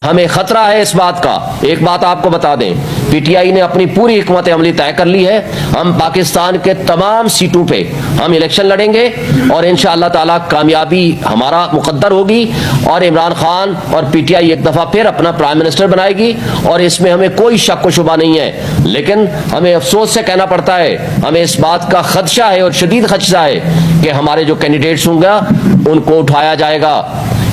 ہمیں خطرہ ہے اس بات کا. ایک بات آپ کو بتا دیں, پی ٹی آئی نے اپنی پوری حکمت عملی طے کر لی ہے. ہم پاکستان کے تمام سیٹوں پہ ہم الیکشن لڑیں گے اور انشاءاللہ تعالیٰ کامیابی ہمارا مقدر ہوگی, اور عمران خان اور پی ٹی آئی ایک دفعہ پھر اپنا پرائم منسٹر بنائے گی, اور اس میں ہمیں کوئی شک و شبہ نہیں ہے. لیکن ہمیں افسوس سے کہنا پڑتا ہے, ہمیں اس بات کا خدشہ ہے اور شدید خدشہ ہے کہ ہمارے جو کینڈیڈیٹس ہوں گا ان کو اٹھایا جائے گا.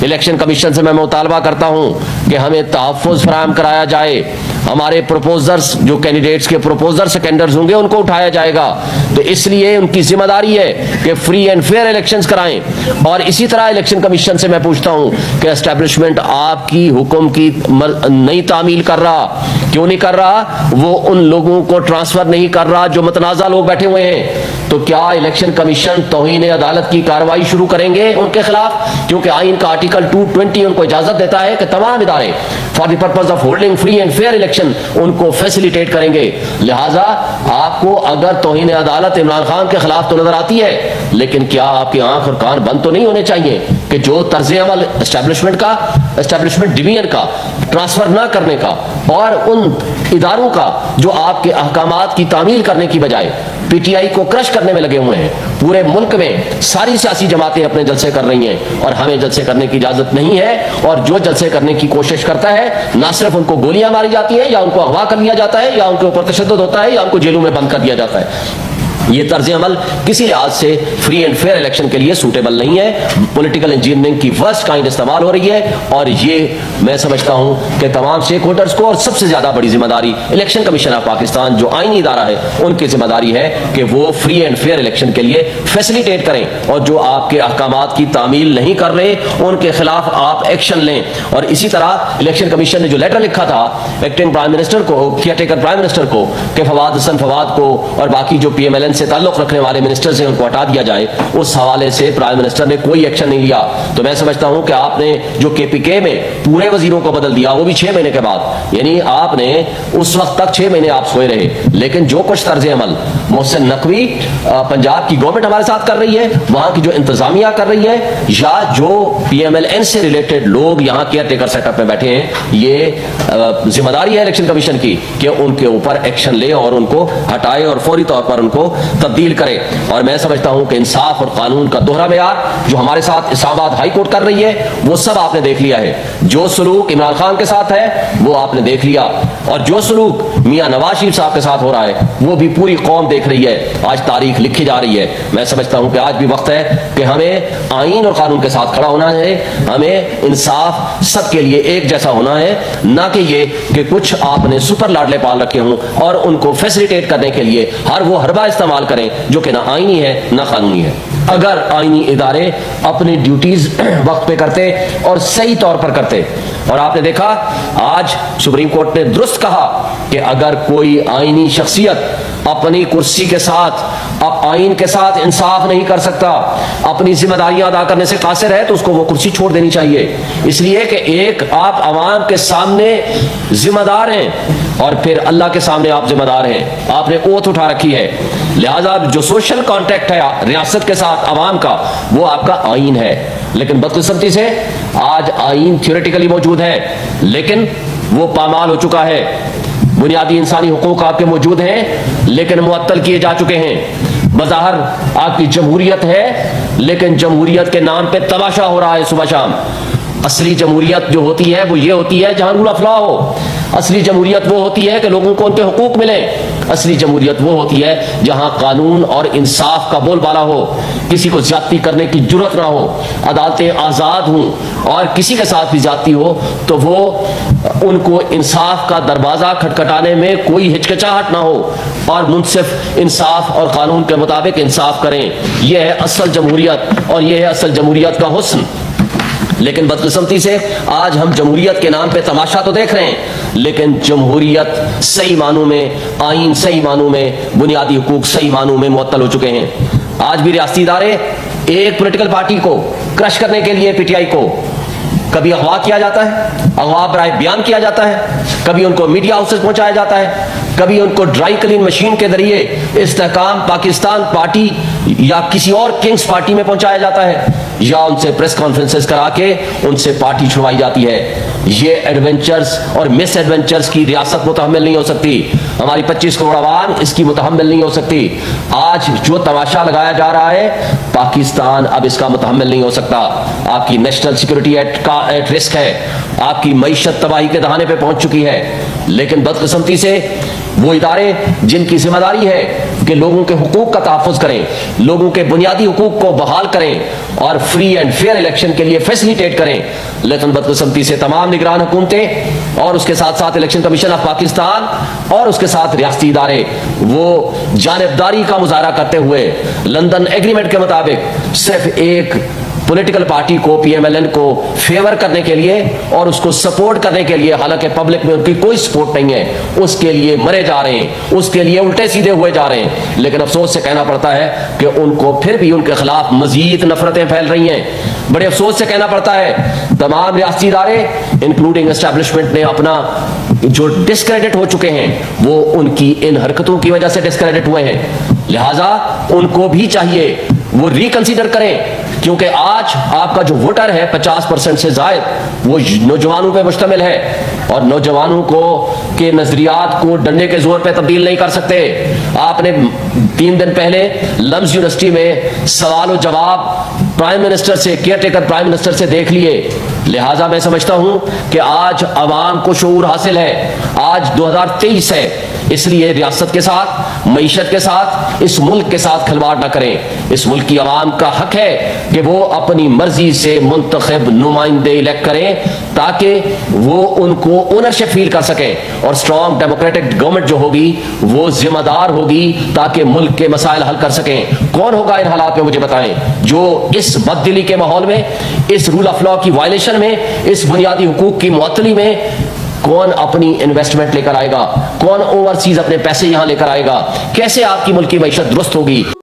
الیکشن کمیشن سے میں مطالبہ کرتا ہوں کہ ہمیں تحفظ فراہم کرایا جائے. ہمارے پروپوزرز جو کینڈیڈیٹس کے پروپوزر سیکنڈرز ہوں گے ان کو اٹھایا جائے گا. تو اس لیے ان کی ذمہ داری ہے کہ فری اینڈ فیئر الیکشنز کرائیں. اور اسی طرح الیکشن کمیشن سے میں پوچھتا ہوں کہ اسٹیبلشمنٹ آپ کی حکم کی نہیں تعمیل کر رہا, کیوں نہیں کر رہا؟ وہ ان لوگوں کو ٹرانسفر نہیں کر رہا جو متنازع لوگ بیٹھے ہوئے ہیں. تو کیا الیکشن کمیشن توہین عدالت کی کارروائی شروع کریں گے ان کے خلاف؟ کیونکہ آئین کا آرٹیکل 220 ان کو اجازت دیتا ہے کہ تمام ادارے for the purpose of holding free and fair election ان کو فیسیلیٹیٹ کریں گے. لہٰذا آپ کو اگر توہین عدالت عمران خان کے خلاف تو نظر آتی ہے, لیکن کیا آپ کی آنکھ اور کان بند تو نہیں ہونے چاہیے کہ جو طرز عمل اسٹیبلشمنٹ ڈویژن کا ٹرانسفر نہ کرنے کا اور ان اداروں کا جو آپ کے احکامات کی تعمیل کرنے کی بجائے پی ٹی آئی کو کرش کرنے میں لگے ہوئے ہیں. پورے ملک میں ساری سیاسی جماعتیں اپنے جلسے کر رہی ہیں اور ہمیں جلسے کرنے کی اجازت نہیں ہے, اور جو جلسے کرنے کی کوشش کرتا ہے نہ صرف ان کو گولیاں ماری جاتی ہیں یا ان کو اغوا کر لیا جاتا ہے یا ان کے اوپر تشدد ہوتا ہے یا ان کو جیلوں میں بند کر دیا جاتا ہے. یہ طرز عمل کسی لحاظ سے فری اینڈ فیئر الیکشن کے لیے سوٹیبل نہیں ہے. پولیٹیکل انجینئرنگ کی ورسٹ کائنڈ استعمال ہو رہی ہے, اور یہ میں سمجھتا ہوں کہ تمام اسٹیک ہولڈرز کو اور سب سے زیادہ بڑی ذمہ داری الیکشن کمیشن آف پاکستان جو آئینی ادارہ ہے ان کی ذمہ داری ہے کہ وہ فری اینڈ فیئر الیکشن کے لیے فیسیلیٹیٹ کریں, اور جو آپ کے احکامات کی تعمیل نہیں کر رہے ان کے خلاف آپ ایکشن لیں. اور اسی طرح الیکشن کمیشن نے جو لیٹر لکھا تھا ایکٹنگ پرائم منسٹر کو, کیئر ٹیکر پرائم منسٹر کو, کہ فواد حسن فواد کو اور باقی جو پی ایم ایل این سے تعلق رکھنے والے منسٹرز ہیں ان کو ہٹا دیا جائے, اس حوالے سے پرائم منسٹر نے کوئی ایکشن نہیں لیا. تو میں سمجھتا ہوں کہ آپ نے جو کے پی کے میں پورے وزیروں کو بدل دیا وہ بھی 6 مہینے کے بعد, یعنی آپ نے اس وقت تک 6 مہینے آپ سوئے رہے, لیکن جو کچھ طرز عمل محسن نقوی پنجاب کی گورنمنٹ ہمارے ساتھ کر رہی ہے, وہاں کی جو انتظامیہ کر رہی ہے, یا جو پی ایم ایل این سے ریلیٹڈ لوگ یہاں کیئر ٹیکر سیٹ اپ میں بیٹھے ہیں, یہ ذمہ داری ہے الیکشن کمیشن کی کہ ان کے اوپر ایکشن لے اور ان کو ہٹائے اور فوری طور پر ان کو تبدیل کرے. اور میں سمجھتا ہوں کہ انصاف اور قانون کا دوہرا معیار جو ہمارے ساتھ اسلام آباد ہائی کورٹ کر رہی ہے وہ سب آپ نے دیکھ لیا ہے. جو سلوک عمران خان کے ساتھ ہے وہ آپ نے دیکھ لیا, اور جو سلوک میاں نواز شریف صاحب کے ساتھ ہو رہا ہے وہ بھی پوری قوم دیکھ رہی ہے. آج تاریخ لکھی جا رہی ہے. میں سمجھتا ہوں کہ آج بھی وقت ہے کہ ہمیں آئین اور قانون کے ساتھ کھڑا ہونا ہے. ہمیں انصاف سب کے لیے ایک جیسا ہونا ہے, نہ کہ یہ کہ کچھ آپ نے سپر لاڈلے پال رکھے ہوں اور ان کو فیسیلیٹیٹ کرنے کے لیے ہر وہ حربہ استعمال کریں جو کہ نہ آئینی ہے نہ قانونی ہے. اگر آئینی ادارے اپنی ڈیوٹیز وقت پہ کرتے اور صحیح طور پر کرتے, اور آپ نے دیکھا آج سپریم کورٹ نے درست کہا کہ اگر کوئی آئینی شخصیت اپنی کرسی کے ساتھ آئین کے ساتھ انصاف نہیں کر سکتا, اپنی ذمہ داریاں ادا کرنے سے قاصر ہے, تو اس کو وہ کرسی چھوڑ دینی چاہیے. اس لیے کہ ایک آپ عوام کے سامنے ذمہ دار ہیں اور پھر اللہ کے سامنے آپ ذمہ دار ہیں, آپ نے اوتھ اٹھا رکھی ہے. لہذا جو سوشل کانٹیکٹ ہے ریاست کے ساتھ عوام کا وہ آپ کا آئین ہے. لیکن بدقسمتی سے آج آئین تھیوریٹیکلی موجود ہے لیکن وہ پامال ہو چکا ہے. بنیادی انسانی حقوق آپ کے موجود ہیں لیکن معطل کیے جا چکے ہیں. بظاہر آپ کی جمہوریت ہے لیکن جمہوریت کے نام پہ تماشا ہو رہا ہے صبح شام. اصلی جمہوریت جو ہوتی ہے وہ یہ ہوتی ہے جہاں رول آف لا ہو. اصلی جمہوریت وہ ہوتی ہے کہ لوگوں کو ان کے حقوق ملیں. اصلی جمہوریت وہ ہوتی ہے جہاں قانون اور انصاف کا بول بالا ہو, کسی کو زیادتی کرنے کی جرت نہ ہو, عدالتیں آزاد ہوں, اور کسی کے ساتھ بھی زیادتی ہو تو وہ ان کو انصاف کا دروازہ کھٹکھٹانے میں کوئی ہچکچاہٹ نہ ہو اور منصف انصاف اور قانون کے مطابق انصاف کریں. یہ ہے اصل جمہوریت اور یہ ہے اصل جمہوریت کا حسن. لیکن بدقسمتی سے آج ہم جمہوریت کے نام پہ تماشا تو دیکھ رہے ہیں لیکن جمہوریت صحیح معنوں میں, آئین صحیح معنوں میں, بنیادی حقوق صحیح معنوں میں معطل ہو چکے ہیں. آج بھی ریاستی ادارے ایک پولیٹیکل پارٹی کو کرش کرنے کے لیے پی ٹی آئی کو کبھی اغوا کیا جاتا ہے, اغوا برائے بیان کیا جاتا ہے, کبھی ان کو میڈیا ہاؤسز پہنچایا جاتا ہے, کبھی ان کو ڈرائی کلین مشین کے ذریعے استحکام پاکستان پارٹی یا کسی اور کنگز پارٹی میں پہنچایا جاتا ہے یا ان سے پریس کانفرنسز کرا کے ان سے پارٹی چھڑوائی جاتی ہے. یہ ایڈونچرز اور مس ایڈونچرز کی ریاست متحمل نہیں ہو سکتی. ہماری 25 کروڑ عوام اس کی متحمل نہیں ہو سکتی. آج جو تماشا لگایا جا رہا ہے پاکستان اب اس کا متحمل نہیں ہو سکتا. آپ کی نیشنل سیکورٹی ایٹ رسک ہے, آپ کی معیشت تباہی کے دہانے پہ پہنچ چکی ہے. لیکن بدقسمتی سے وہ ادارے جن کی ذمہ داری ہے کہ لوگوں کے حقوق کا تحفظ کریں, لوگوں کے بنیادی حقوق کو بحال کریں اور فری اینڈ فیئر الیکشن کے لیے فیسیلیٹیٹ کریں, لیکن بدقسمتی سے تمام نگران حکومتیں اور اس کے ساتھ ساتھ الیکشن کمیشن آف پاکستان اور اس کے ساتھ ریاستی ادارے وہ جانبداری کا مظاہرہ کرتے ہوئے لندن ایگریمنٹ کے مطابق صرف ایک پولیٹیکل پارٹی کو, پی ایم ایل این کو فیور کرنے کے لیے اور اس کو سپورٹ کرنے کے لیے, حالانکہ پبلک میں ان کی کوئی سپورٹ نہیں ہے, اس کے لیے مرے جا رہے ہیں, اس کے لیے الٹے سیدھے ہوئے جا رہے ہیں. لیکن افسوس سے کہنا پڑتا ہے کہ ان کو پھر بھی ان کے خلاف مزید نفرتیں پھیل رہی ہیں. بڑے افسوس سے کہنا پڑتا ہے تمام ریاستی ادارے انکلوڈنگ اسٹیبلشمنٹ نے اپنا جو ڈسکریڈٹ ہو چکے ہیں وہ ان کی ان حرکتوں کی وجہ سے ڈسکریڈٹ ہوئے ہیں. لہٰذا ان کو بھی چاہیے وہ ریکنسیڈر کریں, کیونکہ آج آپ کا جو ووٹر ہے 50% سے زائد وہ نوجوانوں پہ مشتمل ہے اور نوجوانوں کو کے نظریات کو ڈنڈے کے زور پہ تبدیل نہیں کر سکتے. آپ نے 3 دن پہلے لمز یونیورسٹی میں سوال و جواب پرائم منسٹر سے, کیئر ٹیکر پرائم منسٹر سے دیکھ لیے. لہٰذا میں سمجھتا ہوں کہ آج عوام کو شعور حاصل ہے, آج 2023 ہے, اس لیے ریاست کے ساتھ, معیشت کے ساتھ, اس ملک کے ساتھ کھلواڑ نہ کریں. اس ملک کی عوام کا حق ہے کہ وہ اپنی مرضی سے منتخب نمائندے الیکٹ کریں تاکہ وہ ان کو اونرشپ فیل کر سکیں, اور اسٹرانگ ڈیموکریٹک گورنمنٹ جو ہوگی وہ ذمہ دار ہوگی تاکہ ملک کے مسائل حل کر سکیں. کون ہوگا ان حالات میں مجھے بتائیں جو اس بددلی کے ماحول میں, اس رول آف لا کی وائلیشن میں, اس بنیادی حقوق کی معطلی میں کون اپنی انویسٹمنٹ لے کر آئے گا, کون اوورسیز اپنے پیسے یہاں لے کر آئے گا, کیسے آپ کی ملک کی معیشت درست ہوگی.